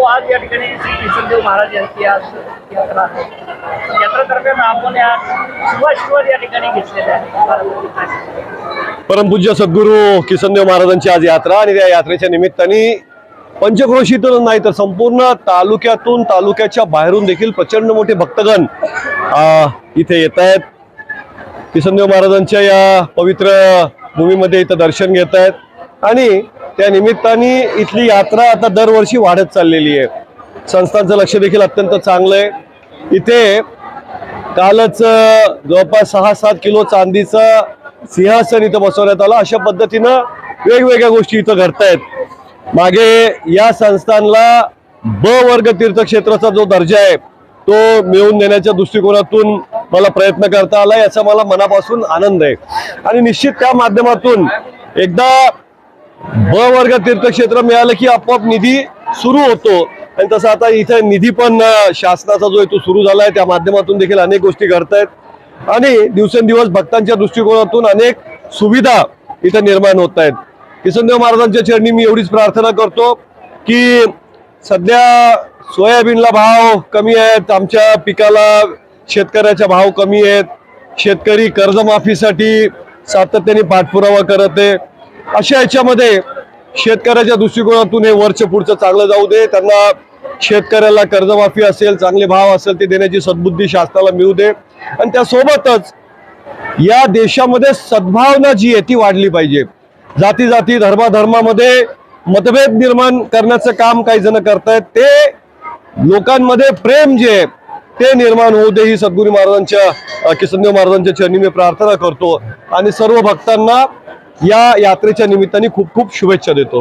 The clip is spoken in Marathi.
आज या ठिकाणी श्री किसनदेव महाराज यांची आज यात्रा आहे. यात्रेदरम्यान आपण या शुभाशीर्वाद या ठिकाणी घेतलेले आहे. परमपूज्य सद्गुरू किसनदेव महाराजांची आज यात्रा आणि त्या यात्रेच्या निमित्ताने पंचक्रोशीतून नाही तर संपूर्ण तालुक्यातून तालुक्याच्या बाहेरून देखील प्रचंड मोठे भक्तगण इथे येत आहेत. किसनदेव महाराजांच्या या पवित्र भूमीमध्ये इथं दर्शन घेत आहेत आणि त्या निमित्ताने इथली यात्रा आता दरवर्षी वाढत चाललेली आहे. संस्थांचं लक्ष देखील अत्यंत चांगलं आहे. इथे कालच जवळपास 6-7 किलो चांदीचं सिंहासन इथं बसवण्यात आलं. अशा पद्धतीनं वेगवेगळ्या गोष्टी इथं घडतायत. मागे या संस्थानला ब वर्ग तीर्थक्षेत्राचा जो दर्जा आहे तो मिळवून देण्याच्या दृष्टिकोनातून मला प्रयत्न करता आला. याचा मला मनापासून आनंद आहे आणि निश्चित त्या माध्यमातून एकदा ब वर्ग तीर्थक्षेत्र मिळालं की आपोआप निधी सुरू होतो आणि तसं आता इथे निधी पण शासनाचा जो आहे तो सुरू झालाय. त्या माध्यमातून देखील अनेक गोष्टी घडतायत आणि दिवसेंदिवस भक्तांच्या दृष्टिकोनातून अनेक सुविधा इथे निर्माण होत आहेत. किसनदेव महाराजांच्या चरणी मी एवढीच प्रार्थना करतो की सध्या सोयाबीनला भाव कमी आहेत, आमच्या पिकाला शेतकऱ्याचा भाव कमी आहेत, शेतकरी कर्जमाफीसाठी सातत्याने पाठपुरावा करत आहे. अशा याच्यामध्ये शेतकऱ्याच्या दृष्टिकोनातून हे वरचं पुढचं चांगलं जाऊ दे. त्यांना शेतकऱ्याला कर्जमाफी असेल, चांगले भाव असेल ते देण्याची सद्बुद्धी शासनाला मिळू दे आणि त्यासोबतच या देशामध्ये सद्भावना जी आहे ती वाढली पाहिजे. जाती जाती धर्माधर्मामध्ये मतभेद निर्माण करण्याचं काम काही जण करतायत. ते लोकांमध्ये प्रेम जे आहे ते निर्माण होऊ दे ही सद्गुरू महाराजांच्या किसनदेव महाराजांच्या चरणी मी प्रार्थना करतो आणि सर्व भक्तांना या यात्रेच्या निमित्ताने खूप खूप शुभेच्छा देतो.